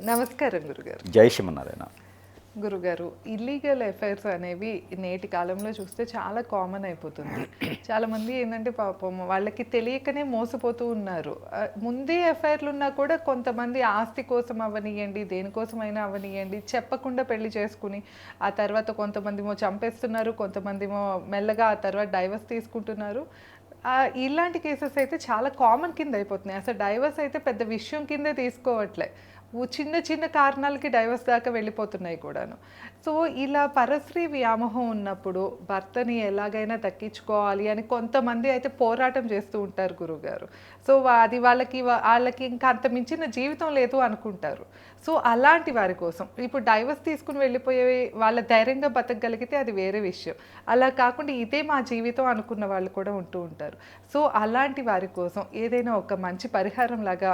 నమస్కారం గురుగారు. జై శ్రీమన్నారాయణ. గురుగారు, ఇల్లీగల్ ఎఫైర్స్ అనేవి నేటి కాలంలో చూస్తే చాలా కామన్ అయిపోతుంది. చాలామంది ఏంటంటే పాపం వాళ్ళకి తెలియకనే మోసపోతూ ఉన్నారు. ముందే ఎఫ్ఐఆర్లు ఉన్నా కూడా కొంతమంది ఆస్తి కోసం అవనియండి, దేనికోసమైనా అవనియండి, చెప్పకుండా పెళ్లి చేసుకుని ఆ తర్వాత కొంతమందిమో చంపేస్తున్నారు, కొంతమందిమో మెల్లగా ఆ తర్వాత డైవర్స్ తీసుకుంటున్నారు. ఇలాంటి కేసెస్ అయితే చాలా కామన్ కింద అయిపోతున్నాయి. అసలు డైవర్స్ అయితే పెద్ద విషయం కిందే తీసుకోవట్లే, చిన్న చిన్న కారణాలకి డైవర్స్ దాకా వెళ్ళిపోతున్నాయి కూడాను. సో ఇలా పరస్త్రీ వ్యామోహం ఉన్నప్పుడు భర్తని ఎలాగైనా దక్కించుకోవాలి అని కొంతమంది అయితే పోరాటం చేస్తూ ఉంటారు గురువుగారు. సో అది వాళ్ళకి ఇంకా అంత మించిన జీవితం లేదు అనుకుంటారు. సో అలాంటి వారి కోసం ఇప్పుడు డైవర్స్ తీసుకుని వెళ్ళిపోయే వాళ్ళ ధైర్యంగా బతకగలిగితే అది వేరే విషయం. అలా కాకుండా ఇదే మా జీవితం అనుకున్న వాళ్ళు కూడా ఉంటూ ఉంటారు. సో అలాంటి వారి కోసం ఏదైనా ఒక మంచి పరిహారం లాగా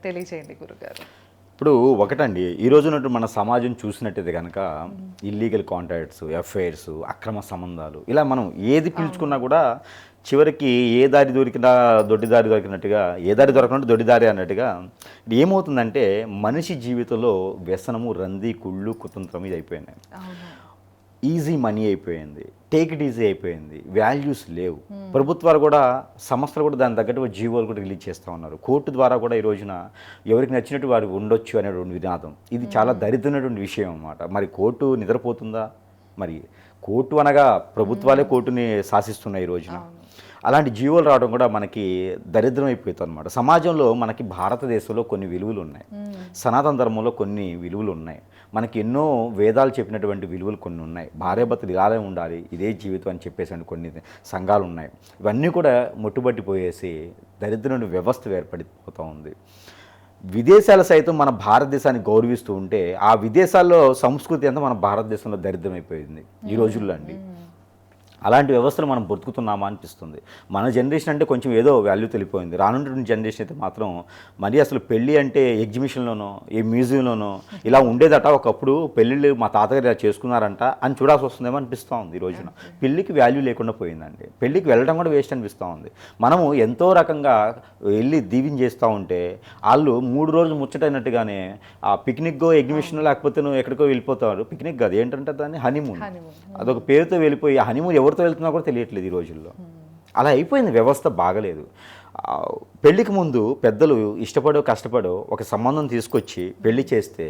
తెలియజేయండి గురుగారు. ఇప్పుడు ఒకటండి, ఈరోజు మన సమాజం చూసినట్టయితే కనుక ఇల్లీగల్ కాంటాక్ట్స్, ఎఫ్ఐఆర్స్, అక్రమ సంబంధాలు, ఇలా మనం ఏది పిలుచుకున్నా కూడా చివరికి ఏ దారి దొరికినా దొడ్డి దారి దొరికినట్టుగా, ఏ దారి దొరకనట్టు దొడ్డి దారి అన్నట్టుగా ఏమవుతుందంటే మనిషి జీవితంలో వ్యసనము, రంది, కుళ్ళు, కుతంత్రం ఇది అయిపోయినాయి. ఈజీ మనీ అయిపోయింది, టేక్ ఇట్ ఈజీ అయిపోయింది, వాల్యూస్ లేవు. ప్రభుత్వాలు కూడా, సంస్థలు కూడా దాని తగ్గట్టు జీవోలు కూడా రిలీజ్ చేస్తూ ఉన్నారు. కోర్టు ద్వారా కూడా ఈ రోజున ఎవరికి నచ్చినట్టు వారు ఉండొచ్చు అనేటువంటి వినాదం, ఇది చాలా దరిద్రమైనటువంటి విషయం అన్నమాట. మరి కోర్టు నిద్రపోతుందా? మరి కోర్టు అనగా ప్రభుత్వాలే కోర్టుని శాసిస్తున్నాయి ఈ రోజున. అలాంటి జీవోలు రావడం కూడా మనకి దరిద్రం అయిపోతుంది అనమాట. సమాజంలో మనకి భారతదేశంలో కొన్ని విలువలు ఉన్నాయి, సనాతన ధర్మంలో కొన్ని విలువలు ఉన్నాయి, మనకి ఎన్నో వేదాలు చెప్పినటువంటి విలువలు కొన్ని ఉన్నాయి. భార్యాభర్తలు ఇలానే ఉండాలి, ఇదే జీవితం అని చెప్పేసి కొన్ని సంఘాలు ఉన్నాయి. ఇవన్నీ కూడా ముట్టుబట్టిపోయేసి దరిద్రమైన వ్యవస్థ ఏర్పడిపోతూ ఉంది. విదేశాలు సైతం మన భారతదేశాన్ని గౌరవిస్తూ ఉంటే ఆ విదేశాల్లో సంస్కృతి అంతా మన భారతదేశంలో దరిద్రం అయిపోయింది ఈ రోజుల్లో అండి. అలాంటి వ్యవస్థలు మనం బ్రతుకుతున్నామా అనిపిస్తుంది. మన జనరేషన్ అంటే కొంచెం ఏదో వాల్యూ తెలిపోయింది. రానున్న జనరేషన్ అయితే మాత్రం మరి అసలు పెళ్ళి అంటే ఎగ్జిబిషన్లోనో ఏ మ్యూజియంలోనో ఇలా ఉండేదట. ఒకప్పుడు పెళ్ళిళ్ళు మా తాతగారు ఇలా చేసుకున్నారంట అని చూడాల్సి వస్తుందేమో అనిపిస్తూ ఉంది. ఈ రోజున పెళ్ళికి వాల్యూ లేకుండా పోయిందండి. పెళ్ళికి వెళ్ళడం కూడా వేస్ట్ అనిపిస్తూ ఉంది. మనము ఎంతో రకంగా వెళ్ళి దీవించేస్తూ ఉంటే వాళ్ళు 3 రోజులు ముచ్చటైనట్టుగానే ఆ పిక్నిక్గో ఎగ్జిబిషన్ లేకపోతే నువ్వు ఎక్కడికో వెళ్ళిపోతారు. పిక్నిక్ కాదు, ఏంటంటే దాన్ని హనీమూన్, అదొక పేరుతో వెళ్ళిపోయి ఆ హనీమూన్ ఎవరితో వెళ్తున్నా కూడా తెలియట్లేదు ఈ రోజుల్లో. అలా అయిపోయింది, వ్యవస్థ బాగలేదు. పెళ్ళికి ముందు పెద్దలు ఇష్టపడో కష్టపడో ఒక సంబంధం తీసుకొచ్చి పెళ్లి చేస్తే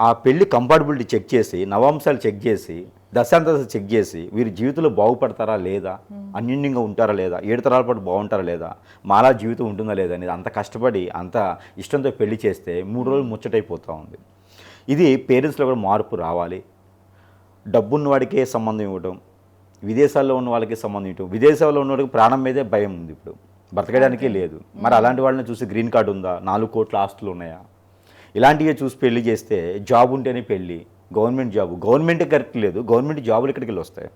ఆ పెళ్లి కంపాటబిలిటీ చెక్ చేసి, నవాంశాలు చెక్ చేసి, దశాంతరాలు చెక్ చేసి వీరి జీవితంలో బాగుపడతారా లేదా, అన్యోన్యంగా ఉంటారా లేదా, 7 తరాల పాటు బాగుంటారా లేదా, మాలా జీవితం ఉంటుందా లేదా అనేది అంత కష్టపడి అంత ఇష్టంతో పెళ్లి చేస్తే 3 రోజులు ముచ్చటైపోతూ ఉంది. ఇది పేరెంట్స్లో కూడా మార్పు రావాలి. డబ్బున్న వాడికే సంబంధం ఇవ్వడం, విదేశాల్లో ఉన్న వాళ్ళకి సంబంధం ఇవ్వడం. విదేశాల్లో ఉన్న వాళ్ళకి ప్రాణం మీదే భయం ఉంది, ఇప్పుడు బ్రతకడానికే లేదు. మరి అలాంటి వాళ్ళని చూసి గ్రీన్ కార్డు ఉందా, 4 కోట్ల ఆస్తులు ఉన్నాయా, ఇలాంటివే చూసి పెళ్లి చేస్తే జాబ్ ఉంటేనే పెళ్ళి, గవర్నమెంట్ జాబు, గవర్నమెంటే కరెక్ట్ లేదు, గవర్నమెంట్ జాబులు ఎక్కడికి వెళ్ళి వస్తాయి.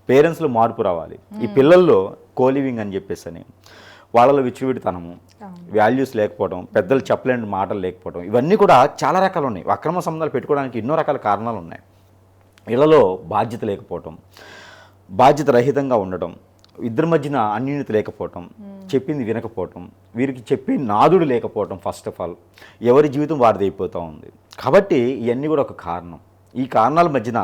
పేరెంట్స్లో మార్పు రావాలి. ఈ పిల్లల్లో కోలివింగ్ అని చెప్పేసి అని వాళ్ళలో విచ్చివిడితనము, వాల్యూస్ లేకపోవడం, పెద్దలు చెప్పలేని మాటలు లేకపోవడం, ఇవన్నీ కూడా చాలా రకాలు ఉన్నాయి. అక్రమ సంబంధాలు పెట్టుకోవడానికి ఎన్నో రకాల కారణాలు ఉన్నాయి. ఇళ్లలో బాధ్యత లేకపోవటం, బాధ్యత రహితంగా ఉండటం, ఇద్దరి మధ్యన అన్యోన్యత లేకపోవటం, చెప్పింది వినకపోవటం, వీరికి చెప్పి నాదుడు లేకపోవటం. ఫస్ట్ ఆఫ్ ఆల్ ఎవరి జీవితం వారిది అయిపోతూ ఉంది. కాబట్టి ఇవన్నీ కూడా ఒక కారణం. ఈ కారణాల మధ్యన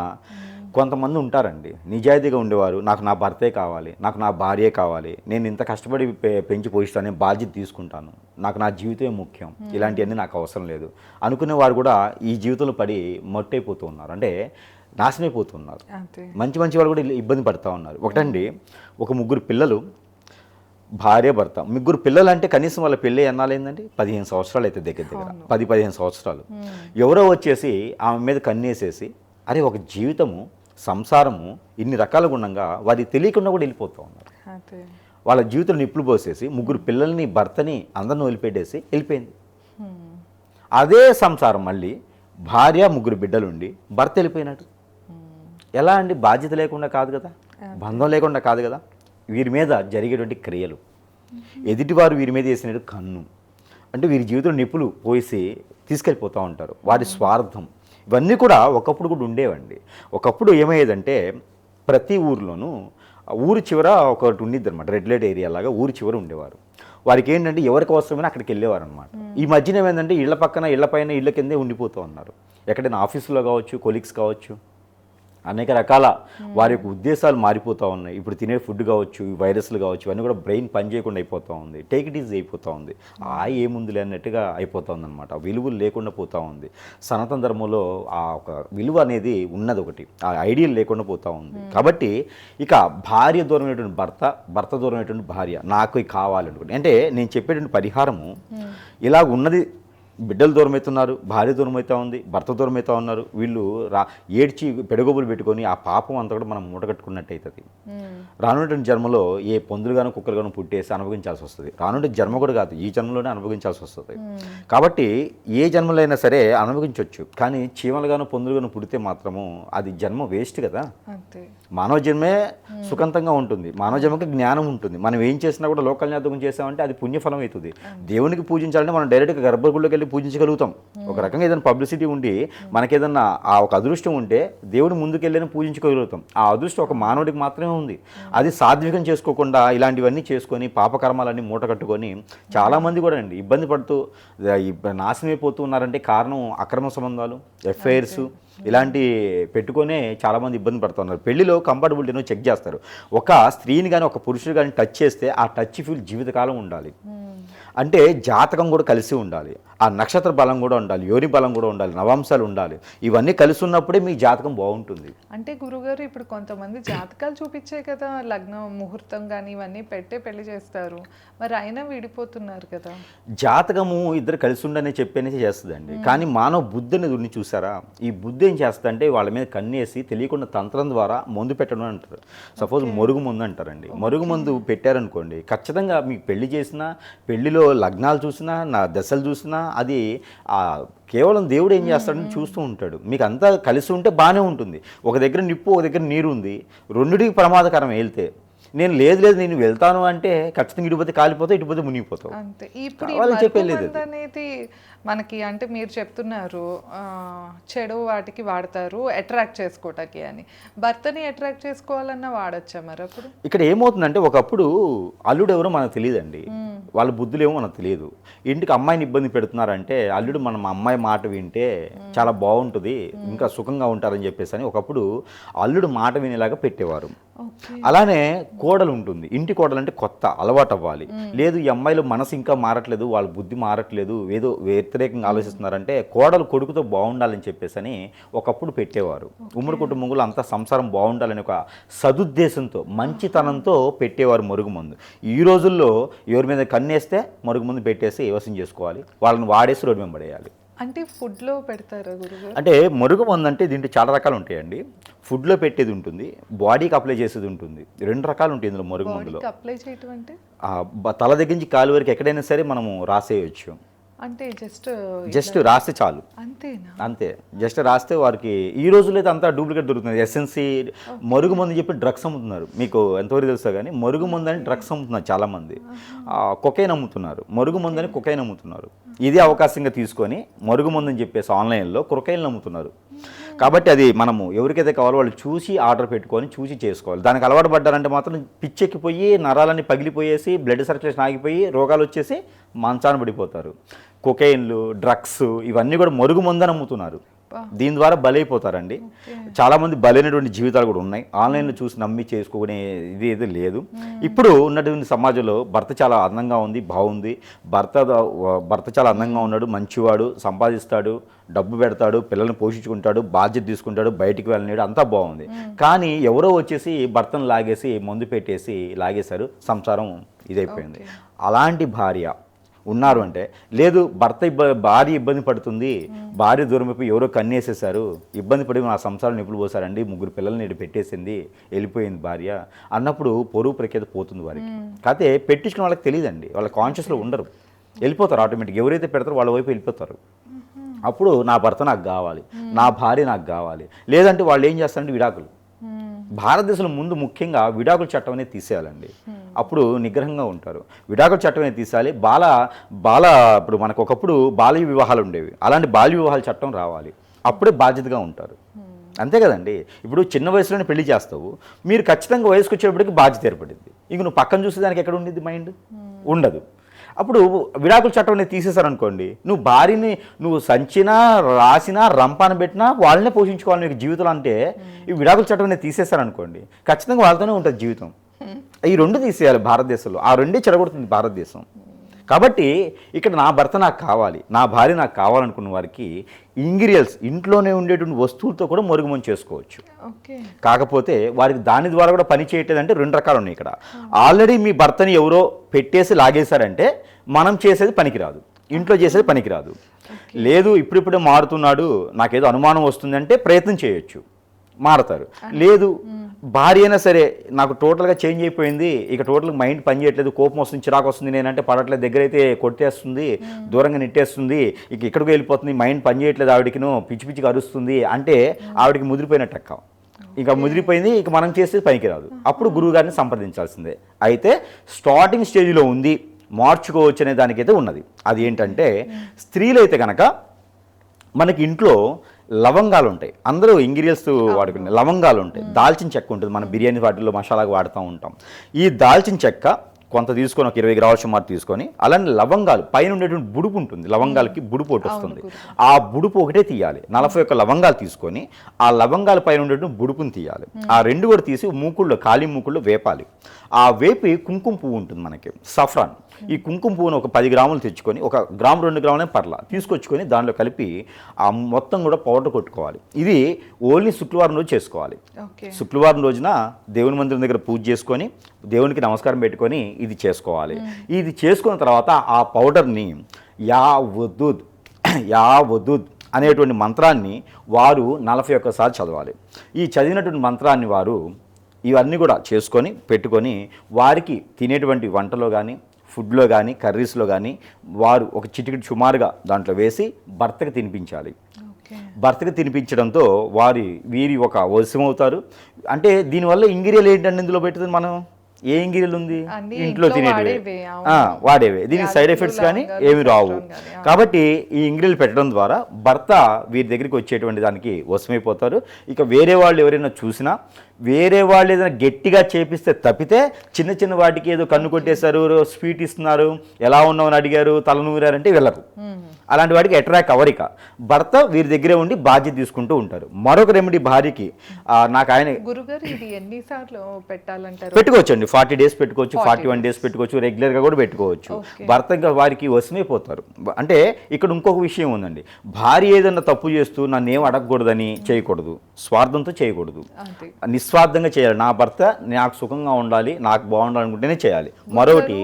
కొంతమంది ఉంటారండి నిజాయితీగా ఉండేవారు. నాకు నా భర్తే కావాలి, నాకు నా భార్యే కావాలి, నేను ఇంత కష్టపడి పెంచి పోషిస్తాను, నేను బాధ్యత తీసుకుంటాను, నాకు నా జీవితమే ముఖ్యం, ఇలాంటివన్నీ నాకు అవసరం లేదు అనుకునేవారు కూడా ఈ జీవితంలో పడి మొట్టైపోతూ ఉన్నారు, అంటే నాశనమైపోతున్నారు. మంచి మంచి వాళ్ళు కూడా ఇబ్బంది పడుతూ ఉన్నారు. ఒకటండి, ఒక 3 పిల్లలు, భార్య భర్త, 3 పిల్లలు అంటే కనీసం వాళ్ళ పెళ్ళి ఎన్నాలైందండి, 15 సంవత్సరాలు అయితే దగ్గర 10-15 సంవత్సరాలు. ఎవరో వచ్చేసి ఆమె మీద కన్నేసేసి అరే ఒక జీవితము, సంసారము ఇన్ని రకాల గుణంగా వారికి తెలియకుండా కూడా వెళ్ళిపోతూ ఉన్నారు. వాళ్ళ జీవితంలో నిప్పులు పోసేసి 3 పిల్లల్ని, భర్తని, అందరిని వదిలిపెట్టేసి వెళ్ళిపోయింది. అదే సంసారం మళ్ళీ భార్య, 3 బిడ్డలుండి భర్త వెళ్ళిపోయినట్టు ఎలా అండి? బాధ్యత లేకుండా కాదు కదా, బంధం లేకుండా కాదు కదా. వీరి మీద జరిగేటువంటి క్రియలు, ఎదుటివారు వీరి మీద వేసినట్టు కన్ను, అంటే వీరి జీవితంలో నిప్పులు పోసి తీసుకెళ్ళిపోతూ ఉంటారు. వారి స్వార్థం, ఇవన్నీ కూడా ఒకప్పుడు కూడా ఉండేవండి. ఒకప్పుడు ఏమయ్యేదంటే ప్రతి ఊర్లోనూ ఊరి చివర ఒకటి ఉండిద్ది అనమాట, రెడ్ లైట్ ఏరియా లాగా ఊరి చివర ఉండేవారు. వారికి ఏంటంటే ఎవరికి అవసరమైనా అక్కడికి వెళ్ళేవారు అనమాట. ఈ మధ్యన ఏమైందంటే ఇళ్ల పక్కన ఇళ్ల పైన ఇళ్ల కిందే ఉండిపోతూ ఉన్నారు. ఎక్కడైనా ఆఫీసులో కావచ్చు, కొలీగ్స్ కావచ్చు, అనేక రకాల వారి యొక్క ఉద్దేశాలు మారిపోతూ ఉన్నాయి. ఇప్పుడు తినే ఫుడ్ కావచ్చు, వైరస్లు కావచ్చు, ఇవన్నీ కూడా బ్రెయిన్ పని చేయకుండా అయిపోతూ ఉంది, టేక్ ఇట్ ఈజీ అయిపోతూ ఉంది. ఏముందిలే అన్నట్టుగా అయిపోతూ ఉందన్నమాట. విలువలు లేకుండా పోతూ ఉంది. సనాతన ధర్మంలో ఆ ఒక విలువ అనేది ఉన్నది ఒకటి, ఆ ఐడియల్ లేకుండా పోతూ ఉంది. కాబట్టి ఇక భార్య దూరమైనటువంటి భర్త, భర్త దూరమైనటువంటి భార్య నాకు కావాలనుకోండి అంటే నేను చెప్పేటువంటి పరిహారము ఇలా ఉన్నది. బిడ్డలు దూరం అవుతున్నారు, భార్య దూరం అవుతూ ఉంది, భర్త దూరం అవుతూ ఉన్నారు. వీళ్ళు ఏడ్చి పెడగోబులు పెట్టుకొని ఆ పాపం అంతా కూడా మనం మూటగట్టుకున్నట్టు అవుతుంది. రానున్నటువంటి జన్మలో ఏ పొందులుగానో కుక్కలుగానో పుట్టేసి అనుభవించాల్సి వస్తుంది. రానుంటే జన్మ కూడా కాదు, ఈ జన్మలోనే అనుభవించాల్సి వస్తుంది. కాబట్టి ఏ జన్మలో అయినా సరే అనుభవించవచ్చు. కానీ చీమలుగానో పొందులుగానో పుడితే మాత్రము అది జన్మ వేస్ట్ కదా. మానవ జన్మే సుఖంతంగా ఉంటుంది, మానవ జన్మకి జ్ఞానం ఉంటుంది. మనం ఏం చేసినా కూడా లోకల్యాదం చేసామంటే అది పుణ్యఫలం అవుతుంది. దేవునికి పూజించాలంటే మనం డైరెక్ట్గా గర్భగుడిలోకి వెళ్ళి పూజించగలుగుతాం. ఒక రకంగా ఏదైనా పబ్లిసిటీ ఉండి మనకేదన్నా ఆ ఒక అదృష్టం ఉంటే దేవుడు ముందుకెళ్ళి పూజించగలుగుతాం. ఆ అదృష్టం ఒక మానవుడికి మాత్రమే ఉంది. అది సాత్వికం చేసుకోకుండా ఇలాంటివన్నీ చేసుకొని పాపకర్మాలన్నీ మూట కట్టుకొని చాలామంది కూడా అండి ఇబ్బంది పడుతూ నాశనం అయిపోతూ ఉన్నారంటే కారణం అక్రమ సంబంధాలు, ఎఫ్ఐఆర్స్ ఇలాంటి పెట్టుకొనే చాలామంది ఇబ్బంది పడుతున్నారు. పెళ్లిలో కంఫర్టబిలిటీను చెక్ చేస్తారు. ఒక స్త్రీని కానీ ఒక పురుషుడు కానీ టచ్ చేస్తే ఆ టచ్ ఫీల్ జీవితకాలం ఉండాలి. అంటే జాతకం కూడా కలిసి ఉండాలి, ఆ నక్షత్ర బలం కూడా ఉండాలి, యోని బలం కూడా ఉండాలి, నవాంశాలు ఉండాలి. ఇవన్నీ కలిసి ఉన్నప్పుడే మీ జాతకం బాగుంటుంది. అంటే గురుగారు ఇప్పుడు కొంతమంది జాతకాలు చూపించే కదా లగ్నం ముహూర్తం కానీ ఇవన్నీ పెట్టే పెళ్లి చేస్తారు, మరి అయినా విడిపోతున్నారు కదా. జాతకము ఇద్దరు కలిసి ఉండనే చెప్పేసి చేస్తుందండి. కానీ మానవ బుద్ధి అనేది ఉన్ని చూసారా, ఈ బుద్ధి ఏం చేస్తుందంటే వాళ్ళ మీద కన్నేసి తెలియకుండా తంత్రం ద్వారా మందు పెట్టడం అంటారు. సపోజ్ మరుగు మందు అంటారండి. మరుగు మందు పెట్టారనుకోండి, ఖచ్చితంగా మీకు పెళ్లి చేసినా, పెళ్లిలో లగ్నాలు చూసినా, నా దశలు చూసినా అది కేవలం దేవుడు ఏం చేస్తాడని చూస్తూ ఉంటాడు. మీకు అంతా కలిసి ఉంటే బాగానే ఉంటుంది. ఒక దగ్గర నిప్పు, ఒక దగ్గర నీరు ఉంది, రెండుటికి ప్రమాదకరం వెళ్తే. నేను లేదు నేను వెళ్తాను అంటే ఖచ్చితంగా ఇటుపోతే కాలిపోతే, ఇటుపోతే మునిగిపోతావు. అంతే. ఇప్పుడు అనేది మనకి అంటే మీరు చెప్తున్నారు చెడు వాటికి వాడతారు అట్రాక్ట్ చేసుకోవటానికి అని, భర్తని అట్రాక్ట్ చేసుకోవాలన్నా వాడచ్చా మరి అప్పుడు? ఇక్కడ ఏమవుతుందంటే ఒకప్పుడు అల్లుడు ఎవరో మనకు తెలియదండి, వాళ్ళ బుద్ధులు ఏమో మనకు తెలియదు. ఇంటికి అమ్మాయిని ఇబ్బంది పెడుతున్నారంటే అల్లుడు మనం అమ్మాయి మాట వింటే చాలా బాగుంటుంది, ఇంకా సుఖంగా ఉంటారని చెప్పేసి అని ఒకప్పుడు అల్లుడు మాట వినేలాగా పెట్టేవారు. అలానే కోడలు ఉంటుంది. ఇంటి కోడలు అంటే కొత్త అలవాటు అవ్వాలి. లేదు ఈ అమ్మాయిలు మనసు ఇంకా మారట్లేదు, వాళ్ళ బుద్ధి మారట్లేదు, ఏదో వ్యతిరేకంగా ఆలోచిస్తున్నారంటే కోడలు కొడుకుతో బాగుండాలని చెప్పేసి అని ఒకప్పుడు పెట్టేవారు. ఉమ్మడి కుటుంబంలో అంతా సంసారం బాగుండాలని ఒక సదుద్దేశంతో, మంచితనంతో పెట్టేవారు మరుగుమందు. ఈ రోజుల్లో ఎవరి మీద కన్నేస్తే మరుగుమందు పెట్టేసి వసం చేసుకోవాలి, వాళ్ళని వాడేసి రోడ్డు మీద పడేయాలి. అంటే ఫుడ్లో పెడతారా గురుగారు? అంటే మరుగుమందు అంటే దీంట్లో చాలా రకాలు ఉంటాయండి. ఫుడ్లో పెట్టేది ఉంటుంది, బాడీకి అప్లై చేసేది ఉంటుంది. రెండు రకాలు ఉంటాయి ఇందులో మరుగుమందులో. అప్లై చేయటం అంటే తల దగ్గర నుంచి కాలు వరకు ఎక్కడైనా సరే మనము రాసేయచ్చు. అంటే జస్ట్ రాస్తే చాలు, అంతేనా? అంతే. జస్ట్ రాస్తే వారికి ఈ రోజుల్లో అయితే అంతా డూప్లికేట్ దొరుకుతుంది. ఎస్ఎన్సీ మరుగుమందు చెప్పి డ్రగ్స్ అమ్ముతున్నారు. మీకు ఎంతవరకు తెలుసా కానీ మరుగుమందు అని డ్రగ్స్ అమ్ముతున్నారు చాలామంది. కొకైన్ అమ్ముతున్నారు, మరుగుమందు అని కొకైన్ అమ్ముతున్నారు. ఇది అవకాశంగా తీసుకొని మరుగుమందు అని చెప్పేసి ఆన్లైన్లో కొకైన్లు అమ్ముతున్నారు. కాబట్టి అది మనము ఎవరికైతే కావాలో వాళ్ళు చూసి ఆర్డర్ పెట్టుకొని చూసి చేసుకోవాలి. దానికి అలవాటు పడ్డారంటే మాత్రం పిచ్చెక్కిపోయి నరాలన్నీ పగిలిపోయేసి బ్లడ్ సర్క్యులేషన్ ఆగిపోయి రోగాలు వచ్చేసి మంచాన పడిపోతారు. కొకైన్లు, డ్రగ్స్ ఇవన్నీ కూడా మరుగుమందని అమ్ముతున్నారు. దీని ద్వారా బలైపోతారండి. చాలామంది బలైనటువంటి జీవితాలు కూడా ఉన్నాయి. ఆన్లైన్లో చూసి నమ్మి చేసుకునే ఇది ఏది లేదు. ఇప్పుడు ఉన్నటువంటి సమాజంలో భర్త చాలా అందంగా ఉంది, బాగుంది, భర్త చాలా అందంగా ఉన్నాడు, మంచివాడు, సంపాదిస్తాడు, డబ్బు పెడతాడు, పిల్లల్ని పోషించుకుంటాడు, బాధ్యత తీసుకుంటాడు, బయటికి వెళ్ళలేడు, అంతా బాగుంది. కానీ ఎవరో వచ్చేసి భర్తను లాగేసి మందు పెట్టేసి లాగేశారు, సంసారం ఇదైపోయింది. అలాంటి భార్య ఉన్నారు అంటే, లేదు భార్య ఇబ్బంది పడుతుంది, భార్య దూరం అయిపోయి ఎవరో కన్నేసేసారు, ఇబ్బంది పడి నా సంసారం నిప్పులు పోసారండి, 3 పిల్లల్ని ఇటు పెట్టేసింది, వెళ్ళిపోయింది భార్య అన్నప్పుడు పొరుగు ప్రఖ్యాత పోతుంది వారికి. కాకపోతే పెట్టించుకున్న వాళ్ళకి తెలియదండి, వాళ్ళ కాన్షియస్లో ఉండరు, వెళ్ళిపోతారు ఆటోమేటిక్గా. ఎవరైతే పెడతారో వాళ్ళ వైపు వెళ్ళిపోతారు. అప్పుడు నా భర్త నాకు కావాలి, నా భార్య నాకు కావాలి. లేదంటే వాళ్ళు ఏం చేస్తారంటే విడాకులు. భారతదేశంలో ముందు ముఖ్యంగా విడాకుల చట్టం అనేది తీసేయాలండి, అప్పుడు నిగ్రహంగా ఉంటారు. విడాకుల చట్టం అనేది తీసేయాలి. ఇప్పుడు మనకు ఒకప్పుడు బాల్య వివాహాలు ఉండేవి, అలాంటి బాల్య వివాహాల చట్టం రావాలి, అప్పుడే బాధ్యతగా ఉంటారు. అంతే కదండి. ఇప్పుడు చిన్న వయసులోనే పెళ్లి చేస్తావు, మీరు ఖచ్చితంగా వయసుకు వచ్చేటప్పటికి బాధ్యత ఏర్పడింది. ఇంక నువ్వు పక్కన చూసేదానికి ఎక్కడ ఉండిద్ది మైండ్? ఉండదు. అప్పుడు విడాకుల చట్టం అనేది తీసేశారనుకోండి, నువ్వు భార్యని నువ్వు సంచినా రాసినా రంపాన పెట్టినా వాళ్ళనే పోషించుకోవాలి నీకు జీవితం. అంటే ఈ విడాకుల చట్టం అనేది తీసేశారనుకోండి, ఖచ్చితంగా వాళ్ళతోనే ఉంటుంది జీవితం. ఈ రెండు తీసేయాలి భారతదేశంలో. ఆ రెండే చెడగొడుతుంది భారతదేశం. కాబట్టి ఇక్కడ నా భర్త నాకు కావాలి, నా భార్య నాకు కావాలనుకున్న వారికి ఇంగ్రీడియన్స్ ఇంట్లోనే ఉండేటువంటి వస్తువులతో కూడా మరుగుమం చేసుకోవచ్చు. కాకపోతే వారికి దాని ద్వారా కూడా పని చేయట్లేదంటే రెండు రకాలు ఉన్నాయి ఇక్కడ. ఆల్రెడీ మీ భర్తని ఎవరో పెట్టేసి లాగేశారంటే మనం చేసేది పనికిరాదు, ఇంట్లో చేసేది పనికిరాదు. లేదు ఇప్పుడిప్పుడే మారుతున్నాడు, నాకేదో అనుమానం వస్తుందంటే ప్రయత్నం చేయొచ్చు, మారతారు. లేదు భార్య అయినా సరే నాకు టోటల్గా చేంజ్ అయిపోయింది, ఇక టోటల్గా మైండ్ పని చేయట్లేదు, కోపం వస్తుంది, చిరాకు వస్తుంది, నేనంటే పడట్లేదు, దగ్గర అయితే కొట్టేస్తుంది, దూరంగా నెట్టేస్తుంది, ఇక ఇక్కడికి వెళ్ళిపోతుంది, మైండ్ పని చేయట్లేదు, ఆవిడకిను పిచ్చి పిచ్చిగా అరుస్తుంది అంటే ఆవిడకి ముదిరిపోయినట్టు అక్క. ఇక ముదిరిపోయింది, ఇక మనం చేసేది పనికి రాదు. అప్పుడు గురువు గారిని సంప్రదించాల్సిందే. అయితే స్టార్టింగ్ స్టేజ్లో ఉంది, మార్చుకోవచ్చు అనే దానికైతే ఉన్నది. అది ఏంటంటే స్త్రీలు అయితే కనుక మనకి ఇంట్లో లవంగాలు ఉంటాయి, అందరూ ఇంగ్రీడియంట్స్ వాడుకునే లవంగాలు ఉంటాయి, దాల్చిన చెక్క ఉంటుంది, మన బిర్యానీ వాటిల్లో మసాలాగా వాడుతూ ఉంటాం. ఈ దాల్చిన చెక్క కొంత తీసుకొని ఒక 20 గ్రాముల సుమారు తీసుకొని, అలానే లవంగాలు పైన ఉండేటువంటి బుడుపు ఉంటుంది, లవంగాలకి బుడుపు ఒకటి వస్తుంది, ఆ బుడుపు ఒకటే తీయాలి. 41 లవంగాలు తీసుకొని ఆ లవంగాల పైన ఉండేటువంటి బుడుపుని తీయాలి. ఆ రెండు కూడా తీసి మూకుల్లో, ఖాళీ మూకుల్లో వేపాలి. ఆ వేపి కుంకుమ పువ్వు ఉంటుంది మనకి, సఫ్రాన్. ఈ కుంకుమ పువ్వును ఒక 10 గ్రాములు తెచ్చుకొని, 1 గ్రాము 2 గ్రాములే పర్లా తీసుకొచ్చుకొని దానిలో కలిపి ఆ మొత్తం కూడా పౌడర్ కొట్టుకోవాలి. ఇది ఓన్లీ శుక్రవారం రోజు చేసుకోవాలి. శుక్రవారం రోజున దేవుని మందిరం దగ్గర పూజ చేసుకొని దేవునికి నమస్కారం పెట్టుకొని ఇది చేసుకోవాలి. ఇది చేసుకున్న తర్వాత ఆ పౌడర్ని యా వదుద్ అనేటువంటి మంత్రాన్ని వారు 41 సార్లు చదవాలి. ఈ చదివినటువంటి మంత్రాన్ని వారు ఇవన్నీ కూడా చేసుకొని పెట్టుకొని వారికి తినేటువంటి వంటలో కానీ, ఫుడ్లో కానీ, కర్రీస్లో కానీ వారు ఒక చిటికెడు సుమారుగా దాంట్లో వేసి భర్తకి తినిపించాలి. భర్తకి తినిపించడంతో వీరి ఒక వశమవుతారు. అంటే దీనివల్ల ఇంగ్రీడియల్ ఏంటంటే ఇందులో పెట్టింది మనం ఏ ఇంగ్రీడియల్ ఉంది, ఇంట్లో తినేటివి వాడేవే, దీనికి సైడ్ ఎఫెక్ట్స్ కానీ ఏమి రావు. కాబట్టి ఈ ఇంగ్రీడియల్ పెట్టడం ద్వారా భర్త వీరి దగ్గరికి వచ్చేటువంటి దానికి వశమైపోతారు. ఇక వేరే వాళ్ళు ఎవరైనా చూసినా, వేరే వాళ్ళు ఏదైనా గట్టిగా చేపిస్తే తప్పితే చిన్న చిన్న వాటికి ఏదో కన్ను కొట్టేశారు, స్వీట్ ఇస్తున్నారు, ఎలా ఉన్నామని అడిగారు, తల నూరారంటే వెళ్ళరు. అలాంటి వాటికి అట్రాక్ట్ అవరిక భర్త వీరి దగ్గరే ఉండి బాధ్యత తీసుకుంటూ ఉంటారు. మరొక రెమెడీ భార్యకి నాకు ఆయన గురుగారు ఇది ఎన్నిసార్లు పెట్టాలంటారు? పెట్టుకోవచ్చండి, 40 డేస్ పెట్టుకోవచ్చు, 41 డేస్ పెట్టుకోవచ్చు, రెగ్యులర్గా కూడా పెట్టుకోవచ్చు. భర్త ఇంకా వారికి వశమైపోతారు. అంటే ఇక్కడ ఇంకొక విషయం ఉందండి, భార్య ఏదన్నా తప్పు చేస్తూ నన్ను ఏం అడగకూడదని చేయకూడదు, స్వార్థంతో చేయకూడదు, నిస్వార్థంగా చేయాలి. నా భర్త నాకు సుఖంగా ఉండాలి, నాకు బాగుండాలనుకుంటేనే చేయాలి. మరొకటి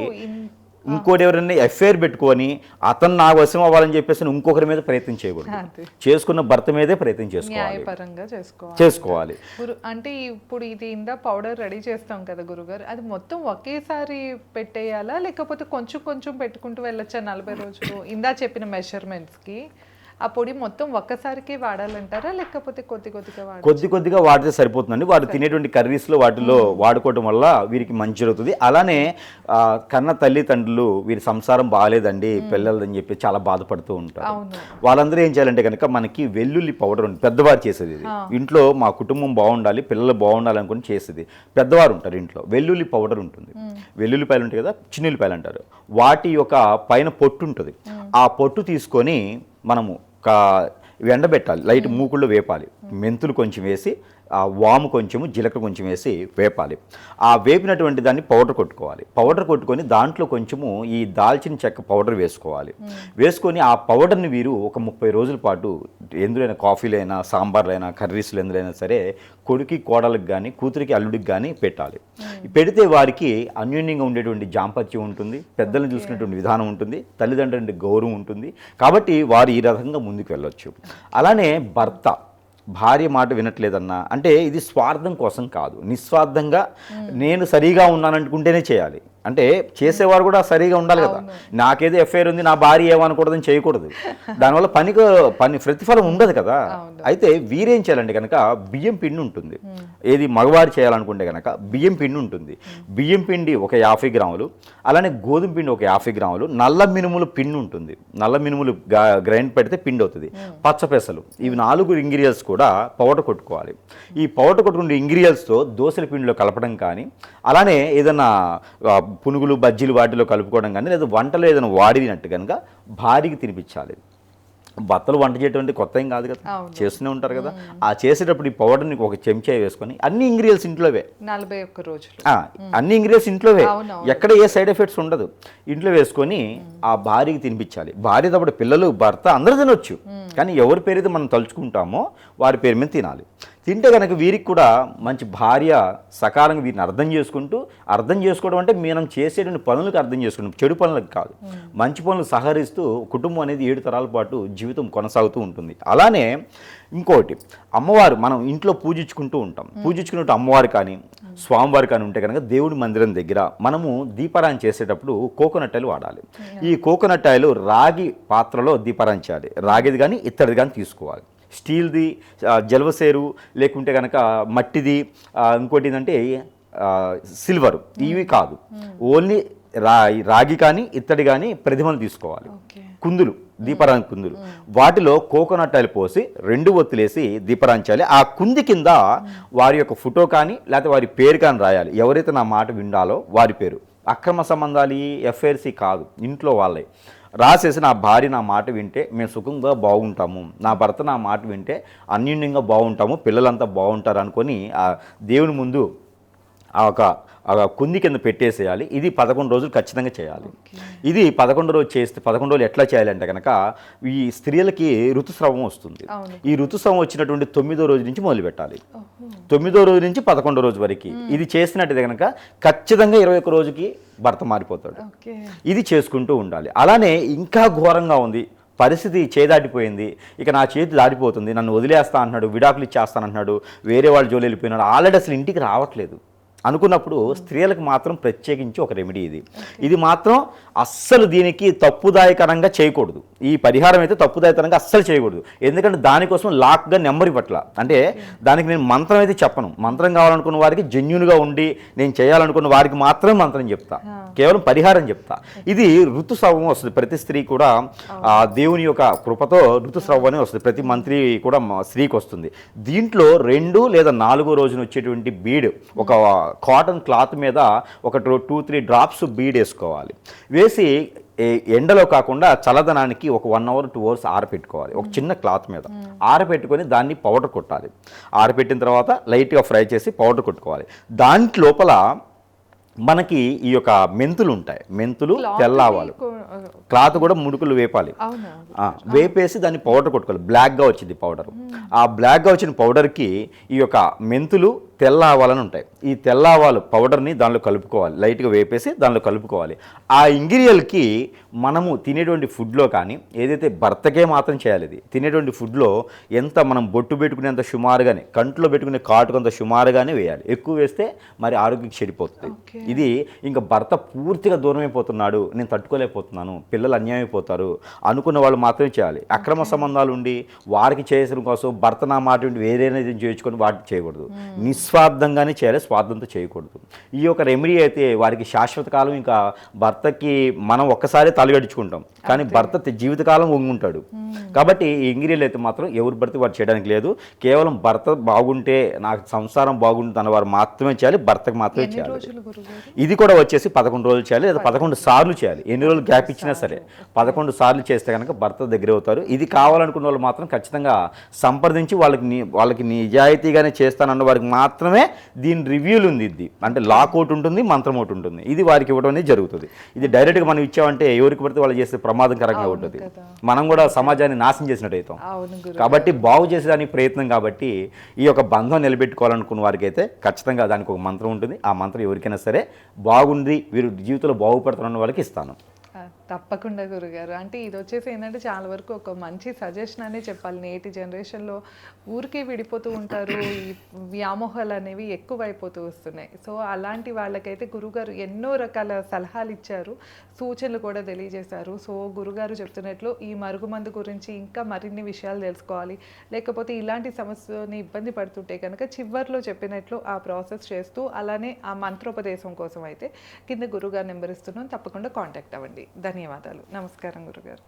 ఇంకోటి ఎవరైనా ఎఫ్ఐఆర్ పెట్టుకొని అతను నా వశం అవ్వాలని చెప్పేసి ఇంకొకరి మీద ప్రయత్నం చేయకూడదు, చేసుకున్న భర్త మీదే ప్రయత్నం చేసుకోవాలి. అంటే ఇప్పుడు ఇది ఇందా పౌడర్ రెడీ చేస్తాం కదా గురుగారు, అది మొత్తం ఒకేసారి పెట్టేయాలా లేకపోతే కొంచెం కొంచెం పెట్టుకుంటూ వెళ్ళొచ్చా 40 రోజులు? ఇందా చెప్పిన మెజర్మెంట్స్కి ఆ పొడి మొత్తం ఒక్కసారికి వాడాలంటారా లేకపోతే కొద్ది కొద్దిగా వాడితే సరిపోతుందండి. వాడు తినేటువంటి కర్రీస్లో వాటిలో వాడుకోవడం వల్ల వీరికి మంచి జరుగుతుంది. అలానే కన్న తల్లిదండ్రులు వీరి సంసారం బాగాలేదండి, పిల్లలని చెప్పి చాలా బాధపడుతూ ఉంటారు. వాళ్ళందరూ ఏం చేయాలంటే కనుక మనకి వెల్లుల్లి పౌడర్ ఉంది, పెద్దవారు చేసేది. ఇది ఇంట్లో మా కుటుంబం బాగుండాలి, పిల్లలు బాగుండాలి అనుకుని చేసేది. పెద్దవారు ఉంటారు ఇంట్లో, వెల్లుల్లి పౌడర్ ఉంటుంది. వెల్లుల్లిపాయలు ఉంటాయి కదా, చిన్నుల్లిపాయలు అంటారు, వాటి యొక్క పైన పొట్టు ఉంటుంది. ఆ పొట్టు తీసుకొని మనము ఎండబెట్టాలి, లైట్ మూకుల్లో వేపాలి. మెంతులు కొంచెం వేసి, ఆ వాము కొంచెము, జీలకర్ర కొంచెం వేసి వేపాలి. ఆ వేపినటువంటి దాన్ని పౌడర్ కొట్టుకోవాలి. పౌడర్ కొట్టుకొని దాంట్లో కొంచెము ఈ దాల్చిన చెక్క పౌడర్ వేసుకోవాలి. వేసుకొని ఆ పౌడర్ని వీరు ఒక 30 రోజుల పాటు ఎందులైనా, కాఫీలైనా, సాంబార్లైనా, కర్రీస్లు ఎందులైనా సరే కొడుకి కోడలకు కానీ, కూతురికి అల్లుడికి కానీ పెట్టాలి. పెడితే వారికి అన్యోన్యంగా ఉండేటువంటి జాంపత్యం ఉంటుంది, పెద్దలను చూసుకునేటువంటి విధానం ఉంటుంది, తల్లిదండ్రుల గౌరవం ఉంటుంది. కాబట్టి వారు ఈ రకంగా ముందుకు వెళ్ళొచ్చు. అలానే భర్త భార్య మాట వినట్లేదన్నా అంటే ఇది స్వార్థం కోసం కాదు, నిస్వార్థంగా నేను సరిగా ఉన్నాననుకుంటేనే చేయాలి. అంటే చేసేవారు కూడా సరిగా ఉండాలి కదా. నాకేదో ఎఫ్ఐఆర్ ఉంది, నా భార్య ఏమనకూడదని చేయకూడదు. దానివల్ల పని ప్రతిఫలం ఉండదు కదా. అయితే వీరేం చేయాలంటే కనుక బియ్యం పిండి ఉంటుంది. ఏది మగవారు చేయాలనుకుంటే కనుక బియ్యం పిండి ఉంటుంది. బియ్యం పిండి ఒక 50 గ్రాములు, అలానే గోధుమ పిండి ఒక 50 గ్రాములు, నల్ల మినుములు పిండి ఉంటుంది. నల్ల మినుములు గ్రైండ్ పెడితే పిండి అవుతుంది. పచ్చపెసలు, ఇవి 4 ఇంగ్రీడియంట్స్ కూడా పౌడర్ కొట్టుకోవాలి. ఈ పౌడర్ కొట్టుకునే ఇంగ్రీడియంట్స్తో దోసల పిండిలో కలపడం కానీ, అలానే ఏదైనా పునుగులు బజ్జీలు వాటిలో కలుపుకోవడం కానీ, లేదా వంటలో ఏదైనా వాడినట్టు కనుక భార్యకి తినిపించాలి. భర్తలు వంట చేయడం అంటే కొత్త ఏం కాదు కదా, చేస్తూనే ఉంటారు కదా. ఆ చేసేటప్పుడు ఈ పౌడర్ని ఒక చెంచా వేసుకొని, అన్ని ఇంగ్రీడియంట్స్ ఇంట్లోవే, 41 రోజులు అన్ని ఇంగ్రీడియంట్స్ ఇంట్లోవే, ఎక్కడ ఏ సైడ్ ఎఫెక్ట్స్ ఉండదు. ఇంట్లో వేసుకొని ఆ భార్యకి తినిపించాలి. భార్య తప్పుడు పిల్లలు భర్త అందరూ తినొచ్చు, కానీ ఎవరి పేరు అయితే మనం తలుచుకుంటామో వారి పేరు మీద తినాలి. తింటే కనుక వీరికి కూడా మంచి భార్య సకాలంగా వీరిని అర్థం చేసుకోవడం అంటే మనం చేసేటువంటి పనులకు అర్థం చేసుకుంటాం, చెడు పనులకు కాదు. మంచి పనులకు సహకరిస్తూ కుటుంబం అనేది 7 తరాల పాటు జీవితం కొనసాగుతూ ఉంటుంది. అలానే ఇంకోటి, అమ్మవారు మనం ఇంట్లో పూజించుకుంటూ ఉంటాం. పూజించుకున్నట్టు అమ్మవారు కానీ స్వామివారు కానీ ఉంటే కనుక దేవుడి మందిరం దగ్గర మనము దీపారాయణ చేసేటప్పుడు కోకోనట్ ఆయిల్ వాడాలి. ఈ కోకోనట్ ఆయిల్ రాగి పాత్రలో దీపారాయణ చేయాలి. రాగిది కానీ ఇత్తడిది కానీ తీసుకోవాలి. స్టీల్ది, జలవసేరు, లేకుంటే కనుక మట్టిది, ఇంకోటి ఏంటంటే సిల్వర్, ఇవి కాదు. ఓన్లీ రాగి కానీ ఇత్తడి కానీ ప్రతిమలు తీసుకోవాలి. కుందులు, దీపారాయణ కుందులు, వాటిలో కోకోనట్ ఆయిల్ పోసి 2 ఒత్తులేసి దీపారాయించాలి. ఆ కుంది కింద వారి యొక్క ఫోటో కానీ లేకపోతే వారి పేరు కానీ రాయాలి. ఎవరైతే నా మాట విండాలో వారి పేరు. అక్రమ సంబంధాలు, ఎఫ్ఐఆర్సీ కాదు, ఇంట్లో వాళ్ళే రాసేసి, నా భార్య నా మాట వింటే మేము సుఖంగా బాగుంటాము, నా భర్త నా మాట వింటే అన్యోన్యంగా బాగుంటాము, పిల్లలంతా బాగుంటారు అనుకొని ఆ దేవుని ముందు ఆ కుంది కింద పెట్టేసేయాలి. ఇది 11 రోజులు ఖచ్చితంగా చేయాలి. ఇది 11 రోజు చేస్తే, 11 రోజులు ఎట్లా చేయాలంటే కనుక ఈ స్త్రీలకి ఋతుస్రావం వస్తుంది. ఈ ఋతుస్రావం వచ్చినటువంటి 9వ రోజు నుంచి మొదలు పెట్టాలి. 9వ రోజు నుంచి 11వ రోజు వరకు ఇది చేసినట్టయితే కనుక ఖచ్చితంగా 21 రోజుకి భర్త మారిపోతాడు. ఇది చేసుకుంటూ ఉండాలి. అలానే ఇంకా ఘోరంగా ఉంది పరిస్థితి, చేదాటిపోయింది, ఇక నా చేతి దాటిపోతుంది, నన్ను వదిలేస్తా అంటున్నాడు, విడాకులు ఇచ్చేస్తానంటున్నాడు, వేరే వాళ్ళ జోలి వెళ్ళిపోయినాడు, ఆల్రెడీ అసలు ఇంటికి రావట్లేదు అనుకున్నప్పుడు స్త్రీలకు మాత్రం ప్రత్యేకించి ఒక రెమెడీ ఇది మాత్రం అస్సలు దీనికి తప్పుదాయకరంగా చేయకూడదు. ఈ పరిహారం అయితే తప్పుదాయకరంగా అస్సలు చేయకూడదు. ఎందుకంటే దానికోసం లాక్గా నెంబర్ ఇవ్వట్లా. అంటే దానికి నేను మంత్రం అయితే చెప్పను. మంత్రం కావాలనుకున్న వారికి జెన్యూన్గా ఉండి నేను చేయాలనుకున్న వారికి మాత్రమే మంత్రం చెప్తా, కేవలం పరిహారం చెప్తా. ఇది ఋతుస్రావం వస్తుంది. ప్రతి స్త్రీ కూడా దేవుని యొక్క కృపతో ఋతుస్రావం అనేది వస్తుంది. ప్రతి మంత్రి కూడా స్త్రీకి వస్తుంది. దీంట్లో 2 లేదా 4వ రోజున వచ్చేటువంటి బీడ్, ఒక కాటన్ క్లాత్ మీద ఒక 2-3 డ్రాప్స్ బీడ్ వేసుకోవాలి. వేసి ఎండలో కాకుండా చల్లదనానికి ఒక 1 అవర్ 2 అవర్స్ ఆరపెట్టుకోవాలి. ఒక చిన్న క్లాత్ మీద ఆరపెట్టుకొని దాన్ని పౌడర్ కొట్టాలి. ఆరపెట్టిన తర్వాత లైట్గా ఫ్రై చేసి పౌడర్ కొట్టుకోవాలి. దాంట్లోపల మనకి ఈ యొక్క మెంతులు ఉంటాయి, మెంతులు, తెల్లవాలు, క్లాత్ కూడా ముడుకులు వేపాలి. వేపేసి దాన్ని పౌడర్ కొట్టుకోవాలి. బ్లాక్గా వచ్చింది పౌడర్. ఆ బ్లాక్గా వచ్చిన పౌడర్కి ఈ యొక్క మెంతులు, తెల్ల ఆవాలని ఉంటాయి. ఈ తెల్ల ఆవాలు పౌడర్ని దానిలో కలుపుకోవాలి. లైట్గా వేపేసి దానిలో కలుపుకోవాలి. ఆ ఇంగ్రీడియంట్కి మనము తినేటువంటి ఫుడ్లో కానీ, ఏదైతే భర్తకే మాత్రం చేయాలి, ఇది తినేటువంటి ఫుడ్లో ఎంత మనం బొట్టు పెట్టుకునేంత సుమారుగానే, కంట్లో పెట్టుకునే కాటుకంత సుమారుగానే వేయాలి. ఎక్కువ వేస్తే మరి ఆరోగ్యం చెడిపోతుంది. ఇది ఇంకా భర్త పూర్తిగా దూరం అయిపోతున్నాడు, నేను తట్టుకోలేకపోతున్నాను, పిల్లలు అన్యాయమైపోతారు అనుకున్న వాళ్ళు మాత్రమే చేయాలి. అక్రమ సంబంధాలు ఉండి వారికి చేసిన కోసం భర్త నా మాట వేరేనే చేయించుకొని వాటికి చేయకూడదు. నిస్వార్థంగానే చేయాలి, స్వార్థంతో చేయకూడదు. ఈ యొక్క రెమెడీ అయితే వారికి శాశ్వత కాలం, ఇంకా భర్తకి మనం ఒక్కసారి తలగడుచుకుంటాం, కానీ భర్త జీవితకాలం ఉంటాడు. కాబట్టి ఈ ఇంగ్రీడియంట్ అయితే మాత్రం ఎవరు భర్త వారు చేయడానికి లేదు. కేవలం భర్త బాగుంటే, నాకు సంసారం బాగుంటుంది అన్న వారు మాత్రమే చేయాలి, భర్తకు మాత్రమే చేయాలి. ఇది కూడా వచ్చేసి 11 రోజులు చేయాలి, లేదా 11 సార్లు చేయాలి. ఎన్ని రోజులు గ్యాప్ ఇచ్చినా సరే 11 సార్లు చేస్తే కనుక భర్త దగ్గర అవుతారు. ఇది కావాలనుకున్న వాళ్ళు మాత్రం ఖచ్చితంగా సంప్రదించి వాళ్ళకి నిజాయితీగానే చేస్తానన్న వారికి మాత్రమే దీని రివ్యూలు ఉంది. ఇది అంటే లాక్ ఒకటి ఉంటుంది, మంత్రం ఒకటి ఉంటుంది. ఇది వారికి ఇవ్వడం అనేది జరుగుతుంది. ఇది డైరెక్ట్గా మనం ఇచ్చామంటే ఎవరికి పడితే వాళ్ళు చేస్తే ప్రమాదకరంగా ఉంటుంది. మనం కూడా సమాజాన్ని నాశనం చేసినట్టు అవుతాం. కాబట్టి బాగు చేసేదానికి ప్రయత్నం. కాబట్టి ఈ యొక్క బంధం నిలబెట్టుకోవాలనుకున్న వారికి అయితే ఖచ్చితంగా దానికి ఒక మంత్రం ఉంటుంది. ఆ మంత్రం ఎవరికైనా సరే బాగుంది, వీరు జీవితంలో బాగుపడుతున్న వాళ్ళకి ఇస్తాను. తప్పకుండా గురుగారు. అంటే ఇది వచ్చేసి ఏంటంటే చాలా వరకు ఒక మంచి సజెషన్ అనే చెప్పాలి. నేటి జనరేషన్‌లో ఊరికే విడిపోతూ ఉంటారు. ఈ వ్యామోహాలు అనేవి ఎక్కువైపోతూ వస్తున్నాయి. సో, అలాంటి వాళ్ళకైతే గురుగారు ఎన్నో రకాల సలహాలు ఇచ్చారు. సూచనలు కూడా తెలియజేశారు. సో, గురుగారు చెప్తున్నట్లు ఈ మరుగుమందు గురించి ఇంకా మరిన్ని విషయాలు తెలుసుకోవాలి. లేకపోతే ఇలాంటి సమస్యని ఇబ్బంది పడుతుంటే కనుక చివర్లో చెప్పినట్లు ఆ ప్రాసెస్ చేస్తూ అలానే ఆ మంత్రోపదేశం కోసం అయితే కింద గురుగారి నెంబర్ ఇస్తున్నాను. తప్పకుండా కాంటాక్ట్ అవ్వండి. ధన్యవాదాలు. నమస్కారం గురుగారు.